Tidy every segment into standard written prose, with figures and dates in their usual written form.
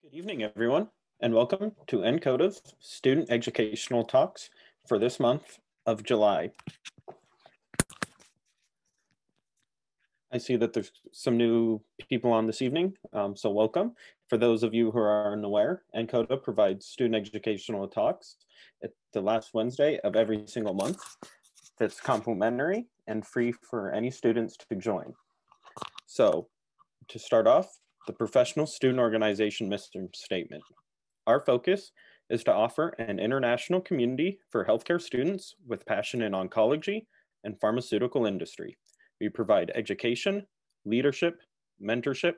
Good evening, everyone, and welcome to NCODA's Student Educational Talks for this month of July. I see that there's some new people on this evening, so welcome. For those of you who are unaware, NCODA provides student educational talks at the last Wednesday of every single month. That's complimentary and free for any students to join. So, to start off, the Professional Student Organization Mission Statement. Our focus is to offer an international community for healthcare students with passion in oncology and pharmaceutical industry. We provide education, leadership, mentorship,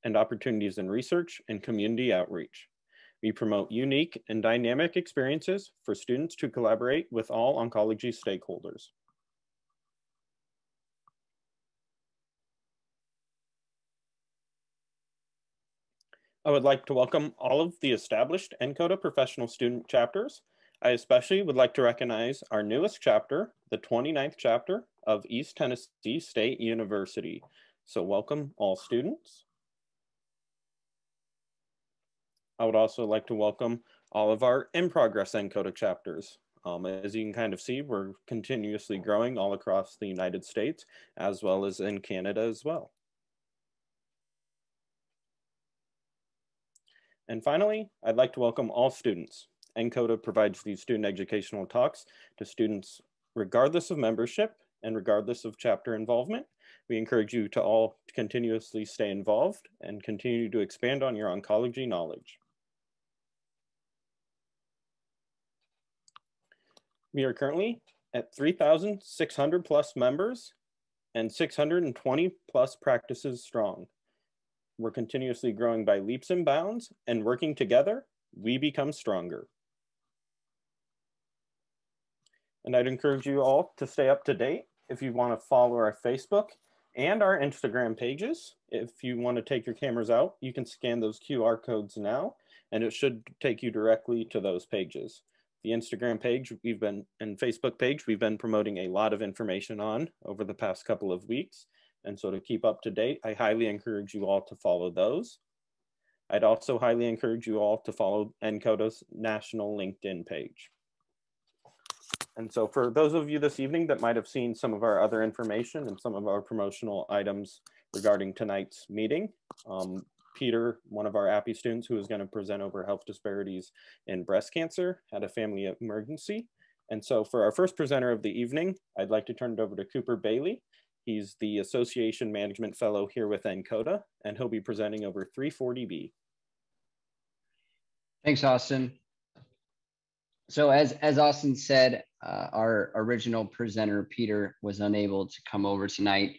and opportunities in research and community outreach. We promote unique and dynamic experiences for students to collaborate with all oncology stakeholders. I would like to welcome all of the established NCODA professional student chapters. I especially would like to recognize our newest chapter, the 29th chapter of East Tennessee State University. So welcome all students. I would also like to welcome all of our in-progress NCODA chapters. As you can kind of see, we're continuously growing all across the United States, as well as in Canada as well. And finally, I'd like to welcome all students. NCODA provides these student educational talks to students regardless of membership and regardless of chapter involvement. We encourage you to all continuously stay involved and continue to expand on your oncology knowledge. We are currently at 3,600 plus members and 620 plus practices strong. We're continuously growing by leaps and bounds, and working together, we become stronger. And I'd encourage you all to stay up to date if you want to follow our Facebook and our Instagram pages. If you want to take your cameras out, you can scan those QR codes now, and it should take you directly to those pages. The Instagram page and Facebook page, we've been promoting a lot of information on over the past couple of weeks. And so to keep up to date, I highly encourage you all to follow those. I'd also highly encourage you all to follow NCODA's national LinkedIn page. And so for those of you this evening that might have seen some of our other information and some of our promotional items regarding tonight's meeting, Peter, one of our APPE students who is going to present over health disparities in breast cancer, had a family emergency. And so for our first presenter of the evening, I'd like to turn it over to Cooper Bailey. He's the Association Management Fellow here with NCODA, and he'll be presenting over 340B. Thanks, Austin. So as Austin said, our original presenter, Peter, was unable to come over tonight.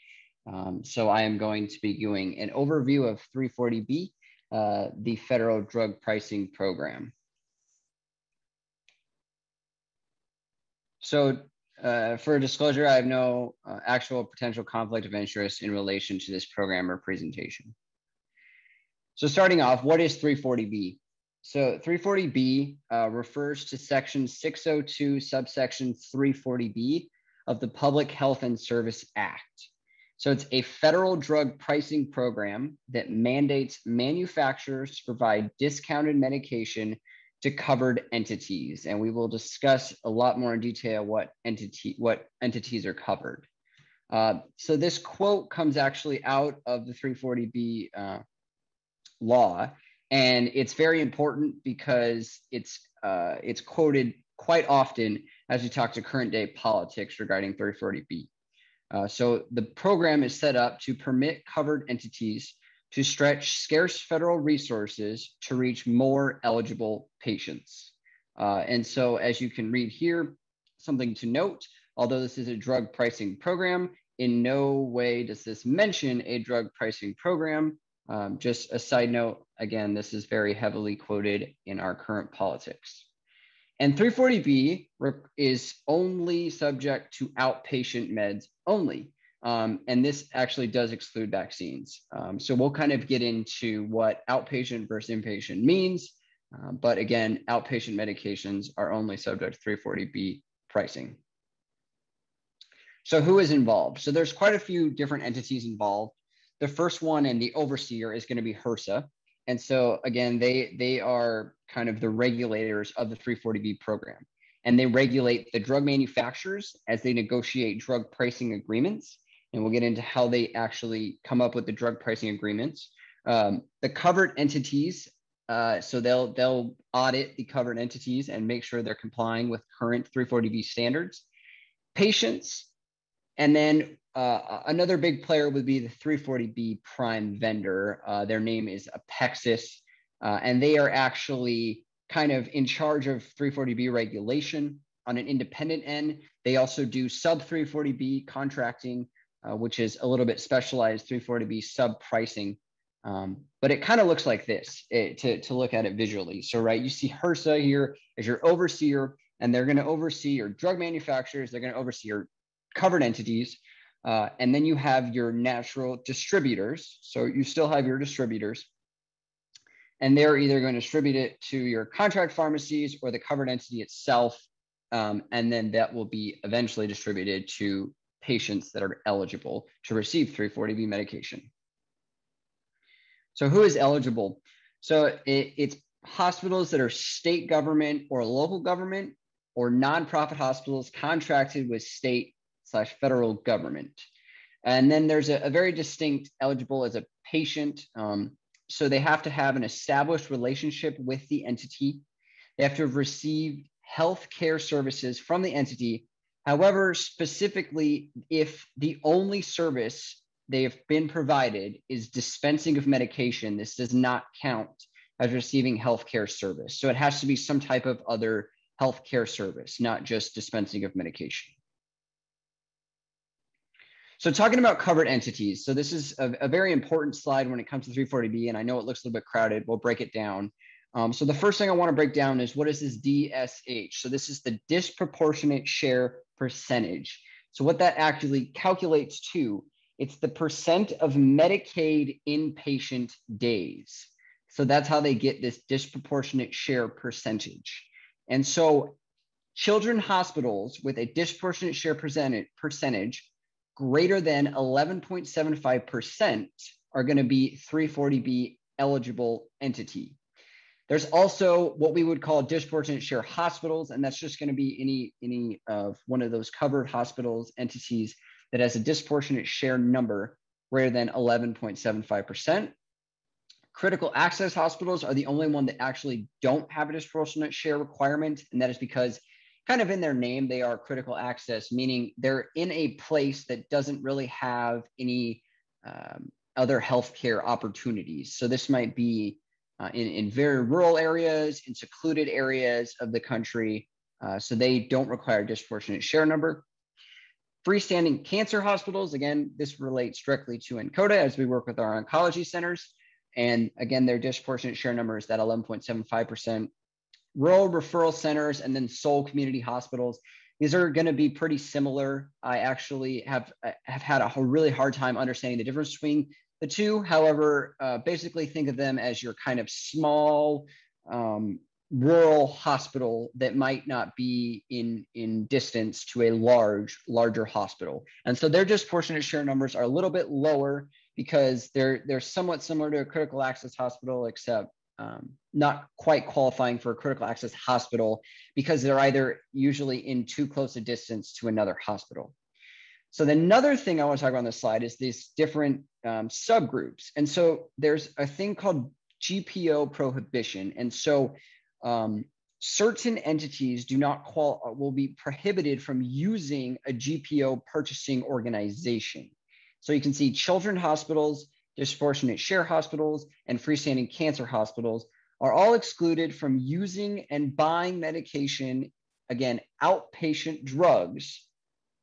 So I am going to be doing an overview of 340B, the Federal Drug Pricing Program. So for disclosure, I have no actual potential conflict of interest in relation to this program or presentation. So starting off, what is 340B? So 340B refers to section 602, subsection 340B of the Public Health and Service Act. So it's a federal drug pricing program that mandates manufacturers to provide discounted medication to covered entities. And we will discuss a lot more in detail what entities are covered. So this quote comes actually out of the 340B law. And it's very important because it's quoted quite often as we talk to current day politics regarding 340B. So the program is set up to permit covered entities to stretch scarce federal resources to reach more eligible patients. And so as you can read here, something to note, although this is a drug pricing program, in no way does this mention a drug pricing program. Just a side note, again, this is very heavily quoted in our current politics. And 340B is only subject to outpatient meds only. And this actually does exclude vaccines. So we'll kind of get into what outpatient versus inpatient means. But again, outpatient medications are only subject to 340B pricing. So who is involved? So there's quite a few different entities involved. The first one and the overseer is going to be HRSA. And so again, they are kind of the regulators of the 340B program. And they regulate the drug manufacturers as they negotiate drug pricing agreements. And we'll get into how they actually come up with the drug pricing agreements. The covered entities, so they'll audit the covered entities and make sure they're complying with current 340B standards. Patients, and then another big player would be the 340B prime vendor. Their name is Apexis, and they are actually kind of in charge of 340B regulation on an independent end. They also do sub 340B contracting, which is a little bit specialized 340B sub pricing. But it kind of looks like this to look at it visually. So, right, you see HRSA here as your overseer, and they're going to oversee your drug manufacturers. They're going to oversee your covered entities. And then you have your natural distributors. So you still have your distributors. And they're either going to distribute it to your contract pharmacies or the covered entity itself. And then that will be eventually distributed to patients that are eligible to receive 340B medication. So who is eligible? So it's hospitals that are state government or local government or nonprofit hospitals contracted with state/federal government. And then there's a very distinct eligible as a patient. So they have to have an established relationship with the entity. They have to have received health care services from the entity. However, specifically, if the only service they have been provided is dispensing of medication, this does not count as receiving healthcare service. So it has to be some type of other healthcare service, not just dispensing of medication. So talking about covered entities. So this is a very important slide when it comes to 340B, and I know it looks a little bit crowded. We'll break it down. So the first thing I want to break down is what is this DSH? So this is the disproportionate share percentage. So what that actually calculates to, it's the percent of Medicaid inpatient days. So that's how they get this disproportionate share percentage. And so children's hospitals with a disproportionate share percentage greater than 11.75% are going to be 340B eligible entity. There's also what we would call disproportionate share hospitals, and that's just going to be any of one of those covered hospitals entities that has a disproportionate share number greater than 11.75%. Critical access hospitals are the only one that actually don't have a disproportionate share requirement, and that is because kind of in their name, they are critical access, meaning they're in a place that doesn't really have any other healthcare opportunities. So this might be in very rural areas, in secluded areas of the country. So they don't require a disproportionate share number. Freestanding cancer hospitals, again, this relates directly to NCODA as we work with our oncology centers. And again, their disproportionate share number is that 11.75%. Rural referral centers and then sole community hospitals. These are going to be pretty similar. I actually have had a really hard time understanding the difference between the two. However, basically think of them as your kind of small rural hospital that might not be in distance to a larger hospital. And so their disproportionate share numbers are a little bit lower because they're somewhat similar to a critical access hospital, except not quite qualifying for a critical access hospital because they're either usually in too close a distance to another hospital. So the another thing I want to talk about on this slide is these different subgroups. And so there's a thing called Gpo Prohibition. And so certain entities will be prohibited from using a GPO purchasing organization. So you can see children's hospitals, disproportionate share hospitals, and freestanding cancer hospitals are all excluded from using and buying medication, again, outpatient drugs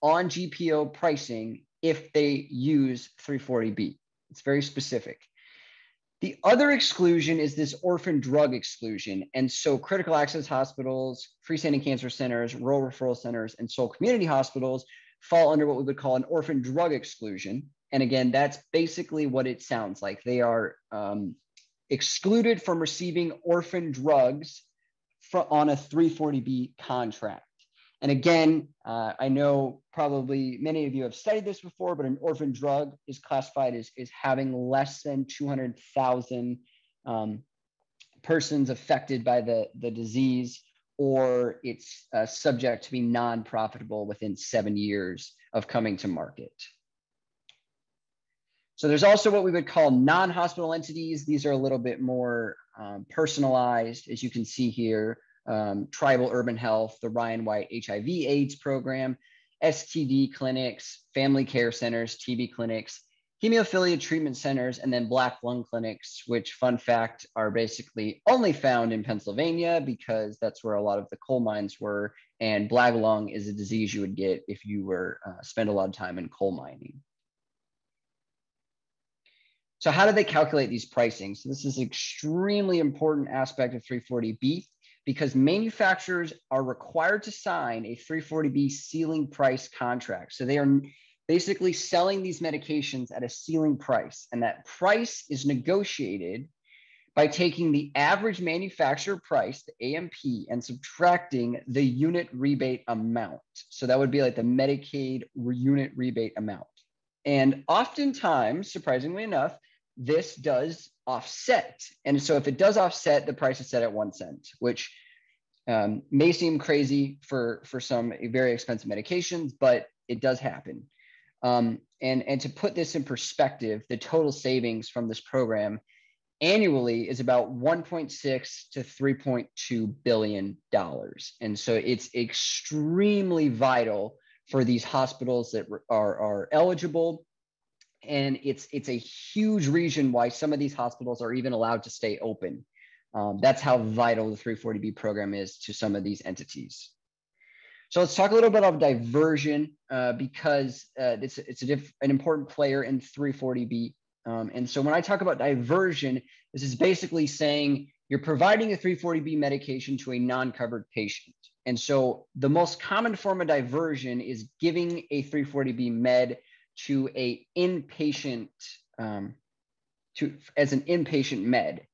on GPO pricing if they use 340B. It's very specific. The other exclusion is this orphan drug exclusion. And so critical access hospitals, freestanding cancer centers, rural referral centers, and sole community hospitals fall under what we would call an orphan drug exclusion. And again, that's basically what it sounds like. They are excluded from receiving orphan drugs on a 340B contract. And again, I know probably many of you have studied this before, but an orphan drug is classified as having less than 200,000 persons affected by the disease, or it's subject to be non-profitable within 7 years of coming to market. So there's also what we would call non-hospital entities. These are a little bit more personalized, as you can see here. Tribal Urban Health, the Ryan White HIV/AIDS program, STD clinics, family care centers, TB clinics, hemophilia treatment centers, and then black lung clinics, which, fun fact, are basically only found in Pennsylvania because that's where a lot of the coal mines were. And black lung is a disease you would get if you were spend a lot of time in coal mining. So how do they calculate these pricing? So this is an extremely important aspect of 340B, because manufacturers are required to sign a 340B ceiling price contract. So they are basically selling these medications at a ceiling price, and that price is negotiated by taking the average manufacturer price, the AMP, and subtracting the unit rebate amount. So that would be like the Medicaid unit rebate amount. And oftentimes, surprisingly enough, this does offset. And so if it does offset, the price is set at 1 cent, which may seem crazy for some very expensive medications, but it does happen. And to put this in perspective, the total savings from this program annually is about $1.6 to $3.2 billion. And so it's extremely vital for these hospitals that are eligible. And it's a huge reason why some of these hospitals are even allowed to stay open. That's how vital the 340B program is to some of these entities. So let's talk a little bit about diversion, because it's an important player in 340B. And so when I talk about diversion, this is basically saying you're providing a 340B medication to a non-covered patient. And so the most common form of diversion is giving a 340B med to a inpatient, as an inpatient med,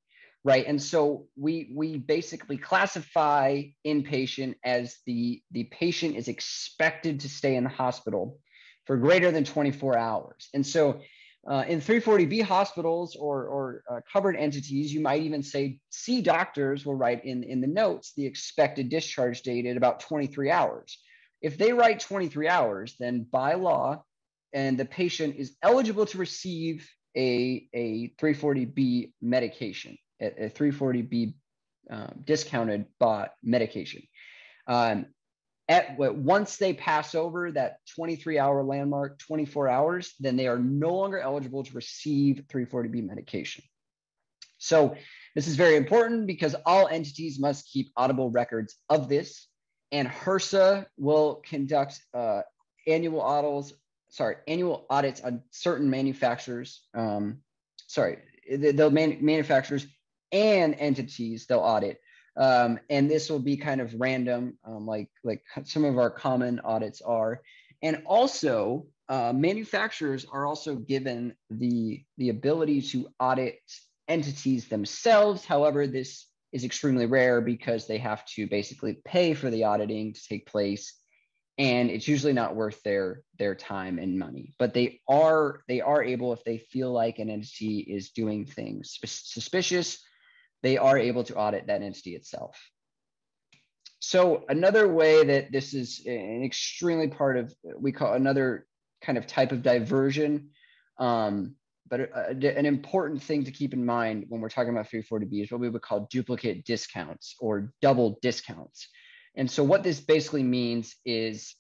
right? And so we basically classify inpatient as the patient is expected to stay in the hospital for greater than 24 hours. And so in 340B hospitals or covered entities, you might even say C doctors will write in the notes the expected discharge date at about 23 hours. If they write 23 hours, then by law, and the patient is eligible to receive a 340B medication, a 340B discounted bot medication. Once they pass over that 23-hour landmark, 24 hours, then they are no longer eligible to receive 340B medication. So this is very important because all entities must keep audible records of this, and HRSA will conduct annual audits on certain manufacturers. Manufacturers and entities they'll audit. And this will be kind of random, like some of our common audits are. And also, manufacturers are also given the ability to audit entities themselves. However, this is extremely rare because they have to basically pay for the auditing to take place, and it's usually not worth their time and money. But they are able, if they feel like an entity is doing things suspicious, they are able to audit that entity itself. So another way that this is an extremely part of, we call another kind of type of diversion, but an important thing to keep in mind when we're talking about 340B is what we would call duplicate discounts or double discounts. And so what this basically means is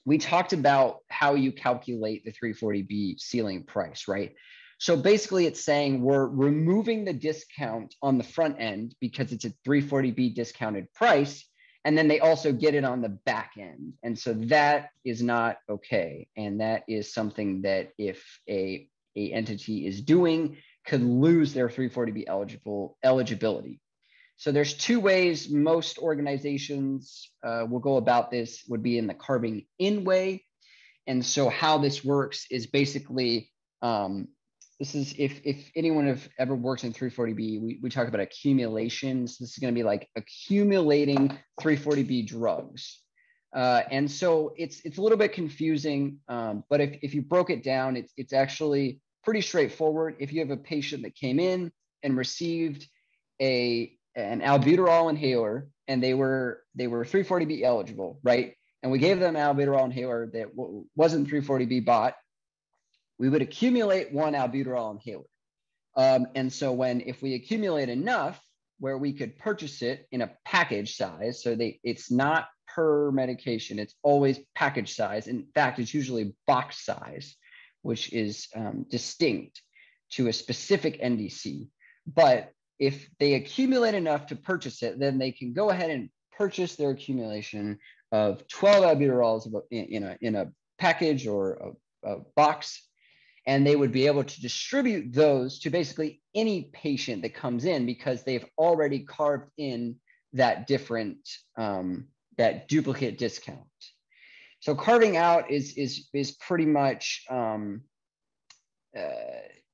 we talked about how you calculate the 340B ceiling price, right? So basically it's saying we're removing the discount on the front end because it's a 340B discounted price, and then they also get it on the back end. And so that is not okay. And that is something that if a entity is doing could lose their 340B eligibility. So there's two ways most organizations will go about this, would be in the carving in way. And so how this works is basically, this is if anyone have ever worked in 340B, we talk about accumulations. This is going to be like accumulating 340B drugs. And so it's a little bit confusing, but if you broke it down, it's actually pretty straightforward. If you have a patient that came in and received an albuterol inhaler, and they were 340B eligible, right? And we gave them an albuterol inhaler that wasn't 340B bought, we would accumulate one albuterol inhaler. And so if we accumulate enough where we could purchase it in a package size, so it's not per medication, it's always package size. In fact, it's usually box size, which is distinct to a specific NDC. But if they accumulate enough to purchase it, then they can go ahead and purchase their accumulation of 12 albuterols in a package or a box, and they would be able to distribute those to basically any patient that comes in, because they've already carved in that different that duplicate discount. So carving out is pretty much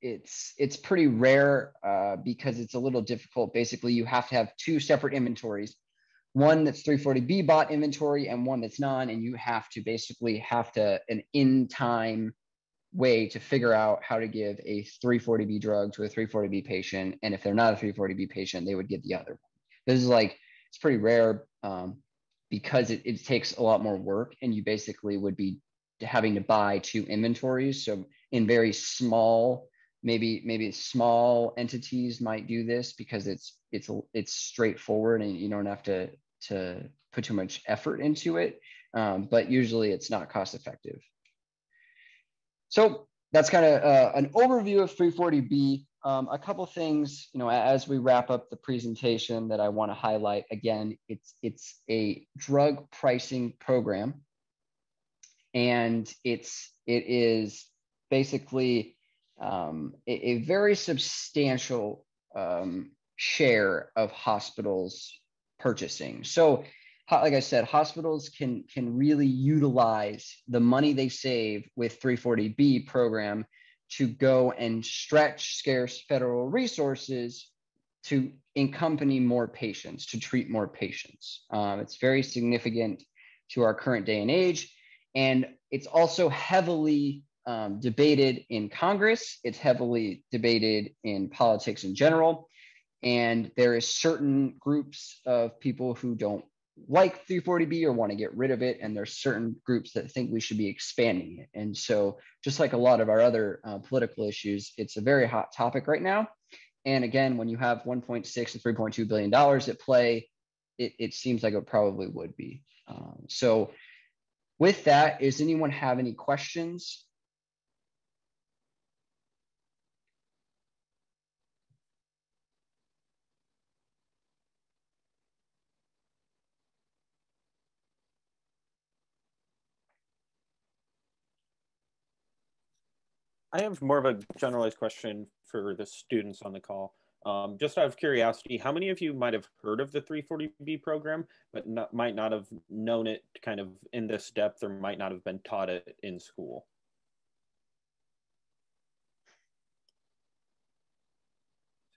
it's pretty rare because it's a little difficult. Basically, you have to have two separate inventories, one that's 340B bought inventory and one that's non, and you have to basically an in-time way to figure out how to give a 340B drug to a 340B patient. And if they're not a 340B patient, they would get the other one. This is it's pretty rare because it takes a lot more work, and you basically would be having to buy two inventories. So in very small, maybe small entities might do this because it's straightforward and you don't have to put too much effort into it. But usually it's not cost effective. So that's kind of an overview of 340B. A couple things, as we wrap up the presentation that I want to highlight. Again, it's a drug pricing program, and it is basically a very substantial share of hospitals purchasing. So, like I said, hospitals can really utilize the money they save with 340B program to go and stretch scarce federal resources to accompany more patients, to treat more patients. It's very significant to our current day and age. And it's also heavily debated in Congress. It's heavily debated in politics in general. And there is certain groups of people who don't like 340B or want to get rid of it. And there's certain groups that think we should be expanding it. And so just like a lot of our other political issues, it's a very hot topic right now. And again, when you have 1.6 to $3.2 billion at play, it seems like it probably would be. So with that, does anyone have any questions? I have more of a generalized question for the students on the call. Just out of curiosity, how many of you might have heard of the 340B program, but might not have known it kind of in this depth, or might not have been taught it in school?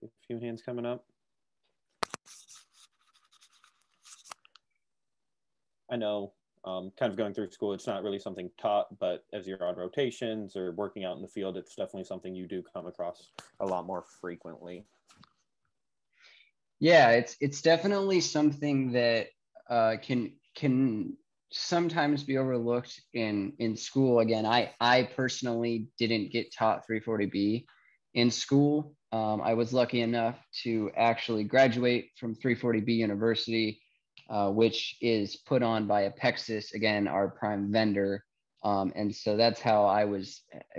A few hands coming up. I know, kind of going through school, it's not really something taught, but as you're on rotations or working out in the field, it's definitely something you do come across a lot more frequently. Yeah, it's definitely something that can sometimes be overlooked in school. Again, I personally didn't get taught 340B in school. I was lucky enough to actually graduate from 340B University, which is put on by Apexis, again, our prime vendor. And so that's how I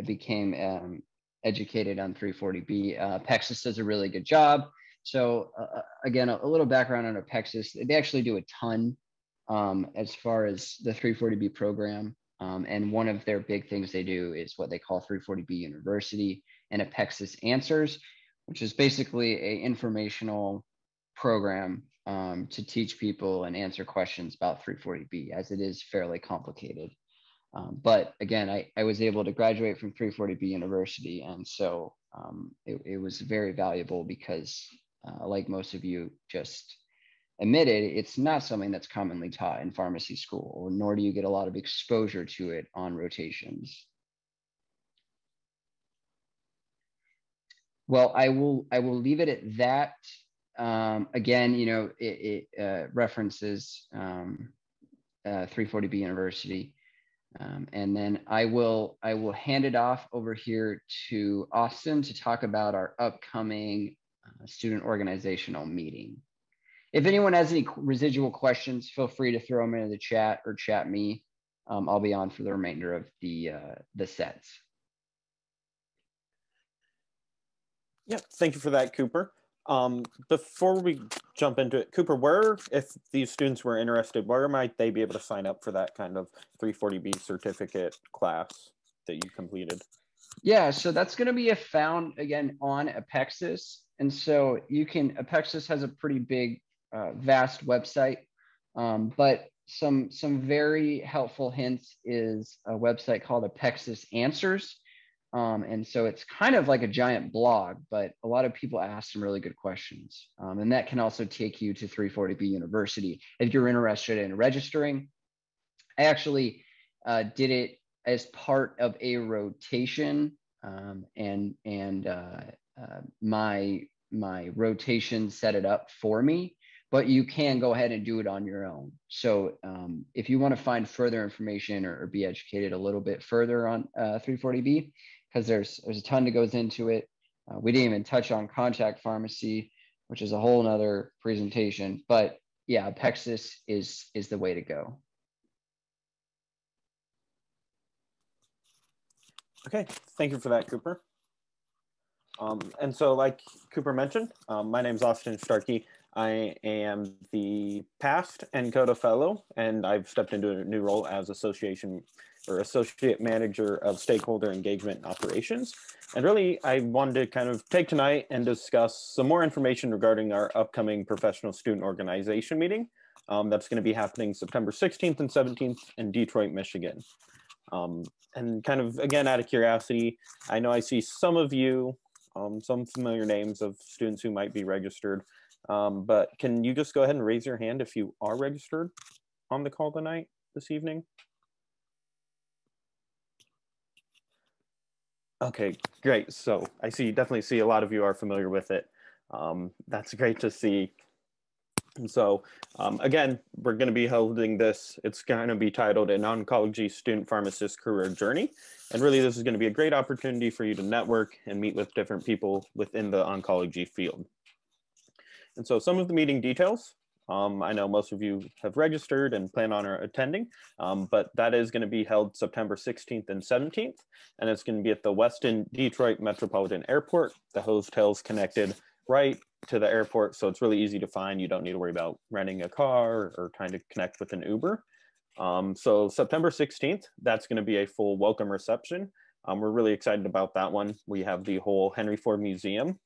became educated on 340B. Apexis does a really good job. So again, a little background on Apexis. They actually do a ton as far as the 340B program. And one of their big things they do is what they call 340B University and Apexis Answers, which is basically an informational program to teach people and answer questions about 340B, as it is fairly complicated. But again, I was able to graduate from 340B University. And so it was very valuable because like most of you just admitted, it's not something that's commonly taught in pharmacy school, nor do you get a lot of exposure to it on rotations. Well, I will leave it at that. Again, you know, it references 340B University. And then I will hand it off over here to Austin to talk about our upcoming student organizational meeting. If anyone has any residual questions, feel free to throw them into the chat or chat me. I'll be on for the remainder of the sets. Yeah, thank you for that, Cooper. Before we jump into it, Cooper, where, if these students were interested, where might they be able to sign up for that kind of 340B certificate class that you completed? Yeah, so that's going to be found again on Apexis. And so you can, Apexis has a pretty big, vast website, but some very helpful hints is a website called Apexis Answers. And so it's kind of like a giant blog, but a lot of people ask some really good questions. And that can also take you to 340B University if you're interested in registering. I actually did it as part of a rotation, and my rotation set it up for me, but you can go ahead and do it on your own. So if you want to find further information or be educated a little bit further on 340B, because there's a ton that goes into it. We didn't even touch on contact pharmacy, which is a whole nother presentation, but yeah, Apexis is the way to go. Okay, thank you for that, Cooper. And so like Cooper mentioned, my name is Austin Starkey. I am the past NCODA fellow, and I've stepped into a new role as associate manager of stakeholder engagement and operations. And really, I wanted to kind of take tonight and discuss some more information regarding our upcoming professional student organization meeting. That's going to be happening September 16th and 17th in Detroit, Michigan. And kind of, again, out of curiosity, I know I see some of you, some familiar names of students who might be registered, but can you just go ahead and raise your hand if you are registered on the call tonight, this evening? Okay, great. So I definitely see a lot of you are familiar with it. That's great to see. And so again, we're going to be holding this. It's going to be titled An Oncology Student Pharmacist Career Journey. And really, this is going to be a great opportunity for you to network and meet with different people within the oncology field. And so some of the meeting details, I know most of you have registered and plan on attending, but that is going to be held September 16th and 17th. And it's going to be at the Westin Detroit Metropolitan Airport. The hotel's connected right to the airport, so it's really easy to find. You don't need to worry about renting a car or trying to connect with an Uber. So September 16th, that's going to be a full welcome reception. We're really excited about that one. We have the whole Henry Ford Museum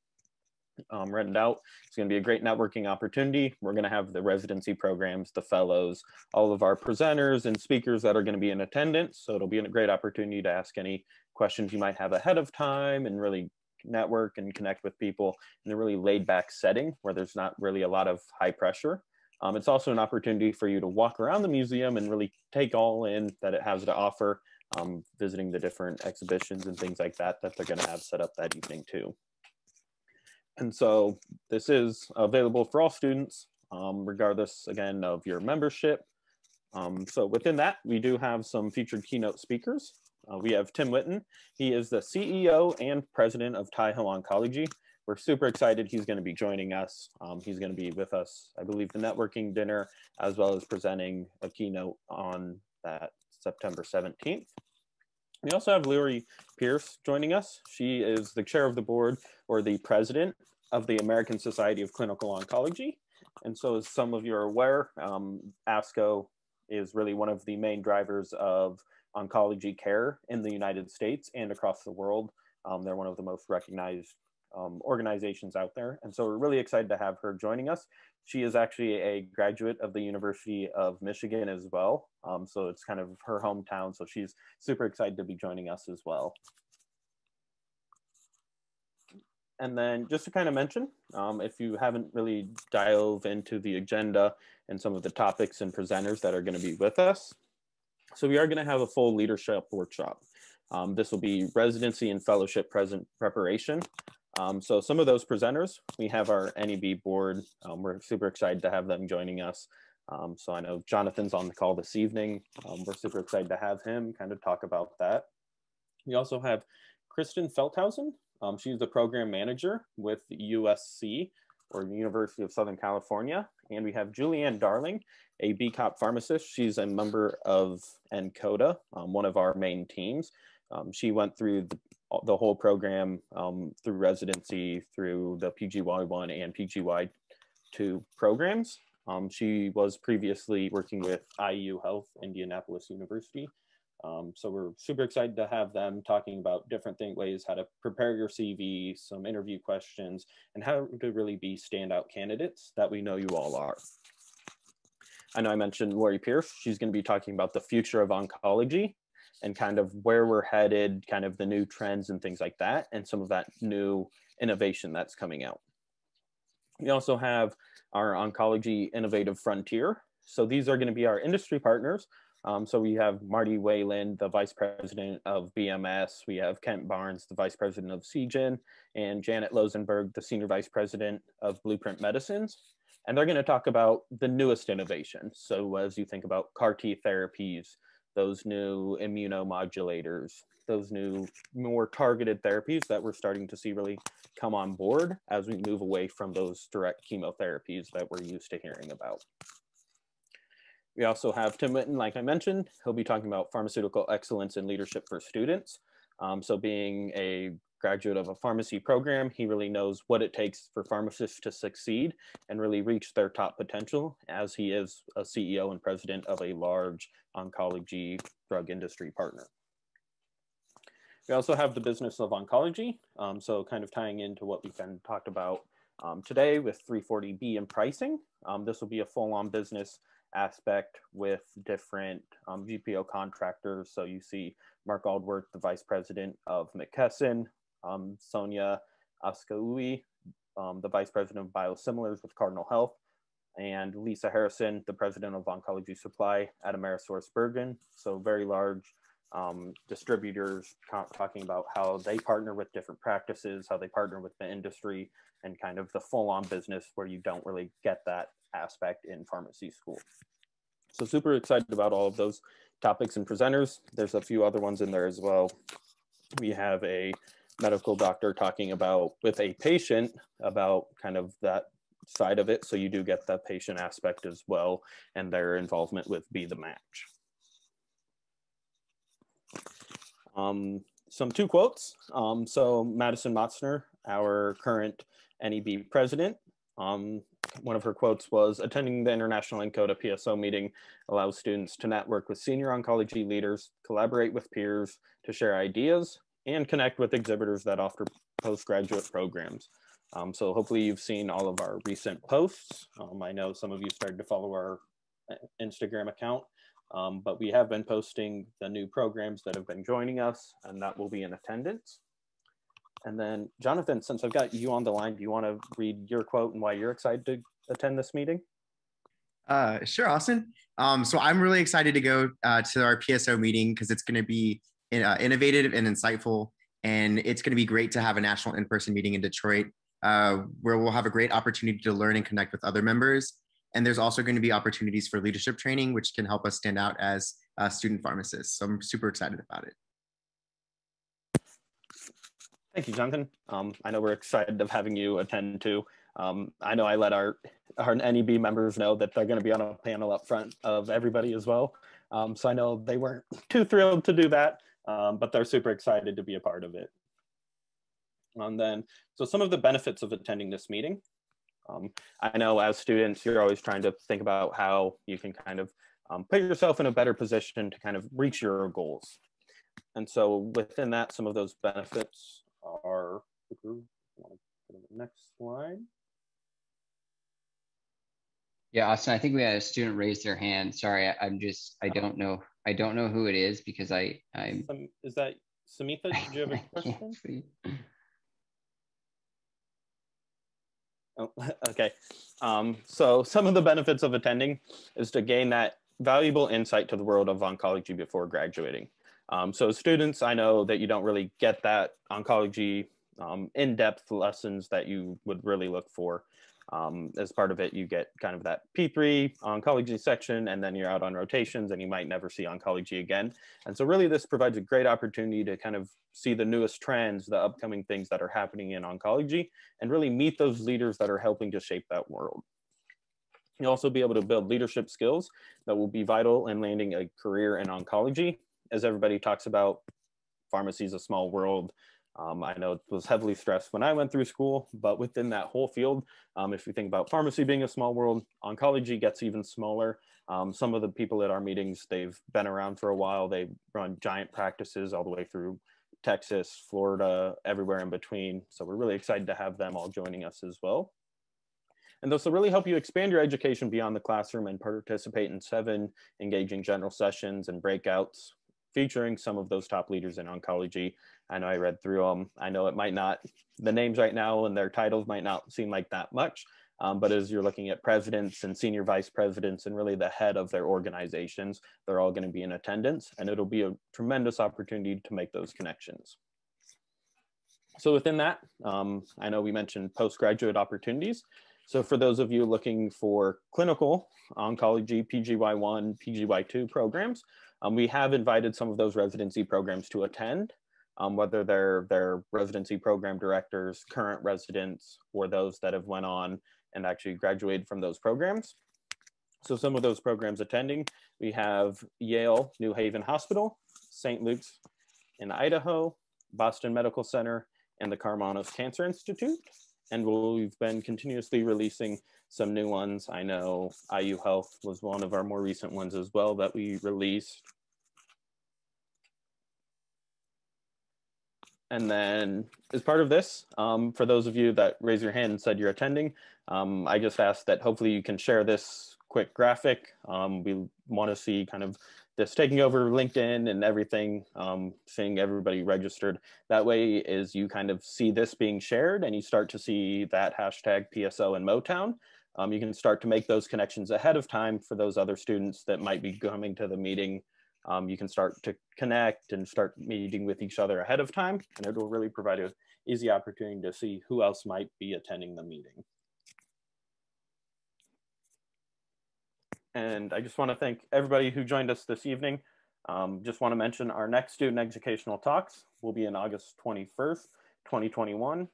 rented out. It's going to be a great networking opportunity. We're going to have the residency programs, the fellows, all of our presenters and speakers that are going to be in attendance. So it'll be a great opportunity to ask any questions you might have ahead of time and really network and connect with people in a really laid back setting where there's not really a lot of high pressure. It's also an opportunity for you to walk around the museum and really take all in that it has to offer, visiting the different exhibitions and things like that that they're going to have set up that evening too. And so this is available for all students, regardless, again, of your membership. So within that, we do have some featured keynote speakers. We have Tim Witton. He is the CEO and president of Taiho Oncology. We're super excited he's going to be joining us. He's going to be with us, I believe, the networking dinner, as well as presenting a keynote on that September 17th. We also have Lurie Pierce joining us. She is the chair of the board, or the president of the American Society of Clinical Oncology. And so as some of you are aware, ASCO is really one of the main drivers of oncology care in the United States and across the world. They're one of the most recognized organizations out there. And so we're really excited to have her joining us. She is actually a graduate of the University of Michigan as well. So it's kind of her hometown. So she's super excited to be joining us as well. And then just to kind of mention, if you haven't really dived into the agenda and some of the topics and presenters that are going to be with us, so we are going to have a full leadership workshop. This will be residency and fellowship preparation. So some of those presenters, we have our NEB board. We're super excited to have them joining us. So I know Jonathan's on the call this evening. We're super excited to have him kind of talk about that. We also have Kristen Felthausen. She's the program manager with USC, or the University of Southern California. And we have Julianne Darling, a BCOP pharmacist. She's a member of NCODA, one of our main teams. She went through the whole program through residency, through the PGY1 and PGY2 programs. She was previously working with IU Health, Indianapolis University. So we're super excited to have them talking about different ways how to prepare your CV, some interview questions, and how to really be standout candidates that we know you all are. I know I mentioned Lurie Pierce. She's going to be talking about the future of oncology and kind of where we're headed, kind of the new trends and things like that, and some of that new innovation that's coming out. We also have our Oncology Innovative Frontier. So these are going to be our industry partners. So we have Marty Wayland, the Vice President of BMS. We have Kent Barnes, the Vice President of CGen, and Janet Losenberg, the Senior Vice President of Blueprint Medicines. And they're going to talk about the newest innovations. So as you think about CAR T therapies, those new immunomodulators, those new more targeted therapies that we're starting to see really come on board as we move away from those direct chemotherapies that we're used to hearing about. We also have Tim Witton, like I mentioned. He'll be talking about pharmaceutical excellence and leadership for students. So being a graduate of a pharmacy program, he really knows what it takes for pharmacists to succeed and really reach their top potential, as he is a CEO and president of a large oncology drug industry partner. We also have the business of oncology. So kind of tying into what we've been talked about today with 340B and pricing. This will be a full-on business aspect with different GPO contractors. So you see Mark Aldworth, the Vice President of McKesson, Sonia Askaui, the Vice President of Biosimilars with Cardinal Health, and Lisa Harrison, the President of Oncology Supply at AmerisourceBergen. So very large distributors talking about how they partner with different practices, how they partner with the industry, and kind of the full-on business where you don't really get that aspect in pharmacy school. So super excited about all of those topics and presenters. There's a few other ones in there as well. We have a medical doctor talking about with a patient about kind of that side of it. So you do get the patient aspect as well and their involvement with Be the Match. Some two quotes. So Madison Motzner, our current NEB president, one of her quotes was, "Attending the International NCODA PSO meeting allows students to network with senior oncology leaders, collaborate with peers to share ideas, and connect with exhibitors that offer postgraduate programs." So hopefully you've seen all of our recent posts. I know some of you started to follow our Instagram account, but we have been posting the new programs that have been joining us, and that will be in attendance. And then, Jonathan, since I've got you on the line, do you want to read your quote and why you're excited to attend this meeting? Sure, Austin. So I'm really excited to go to our PSO meeting because it's going to be innovative and insightful. And it's going to be great to have a national in-person meeting in Detroit where we'll have a great opportunity to learn and connect with other members. And there's also going to be opportunities for leadership training, which can help us stand out as student pharmacists. So I'm super excited about it. Thank you, Jonathan. I know we're excited of having you attend too. I know I let our NEB members know that they're going to be on a panel up front of everybody as well. So I know they weren't too thrilled to do that, but they're super excited to be a part of it. And then, so some of the benefits of attending this meeting. I know as students, you're always trying to think about how you can kind of put yourself in a better position to kind of reach your goals. And so within that, some of those benefits are, next slide. Yeah, Austin, I think we had a student raise their hand. Sorry, I don't know who it is because I'm. Is that Samitha? Did you have a question? Oh, okay. So some of the benefits of attending is to gain that valuable insight to the world of oncology before graduating. So students, I know that you don't really get that oncology in-depth lessons that you would really look for. As part of it, you get kind of that P3 oncology section, and then you're out on rotations and you might never see oncology again. And so really this provides a great opportunity to kind of see the newest trends, the upcoming things that are happening in oncology, and really meet those leaders that are helping to shape that world. You'll also be able to build leadership skills that will be vital in landing a career in oncology. As everybody talks about, pharmacy is a small world. I know it was heavily stressed when I went through school, but within that whole field, if you think about pharmacy being a small world, oncology gets even smaller. Some of the people at our meetings, they've been around for a while. They run giant practices all the way through Texas, Florida, everywhere in between. So we're really excited to have them all joining us as well. And this will really help you expand your education beyond the classroom and participate in 7 engaging general sessions and breakouts featuring some of those top leaders in oncology. I know I read through them. I know it might not, the names right now and their titles might not seem like that much, but as you're looking at presidents and senior vice presidents and really the head of their organizations, they're all going to be in attendance, and it'll be a tremendous opportunity to make those connections. So within that, I know we mentioned postgraduate opportunities. So for those of you looking for clinical oncology, PGY1, PGY2 programs, we have invited some of those residency programs to attend, whether they're residency program directors, current residents, or those that have went on and actually graduated from those programs. So some of those programs attending, we have Yale New Haven Hospital, St. Luke's in Idaho, Boston Medical Center, and the Karmanos Cancer Institute. And we've been continuously releasing some new ones. I know IU Health was one of our more recent ones as well that we released. And then as part of this, for those of you that raise your hand and said you're attending, I just asked that hopefully you can share this quick graphic. We want to see kind of this taking over LinkedIn and everything, seeing everybody registered. That way is you kind of see this being shared and you start to see that hashtag PSO in Motown. You can start to make those connections ahead of time for those other students that might be coming to the meeting. You can start to connect and start meeting with each other ahead of time, and it will really provide an easy opportunity to see who else might be attending the meeting. And I just want to thank everybody who joined us this evening. Just want to mention our next student educational talks will be on August 21st, 2021.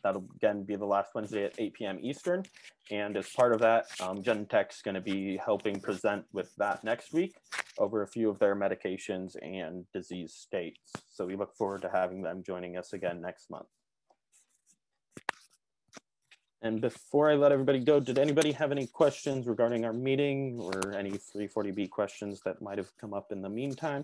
That'll again be the last Wednesday at 8 p.m. Eastern. And as part of that, Genentech's going to be helping present with that next week over a few of their medications and disease states. So we look forward to having them joining us again next month. And before I let everybody go, did anybody have any questions regarding our meeting or any 340B questions that might have come up in the meantime?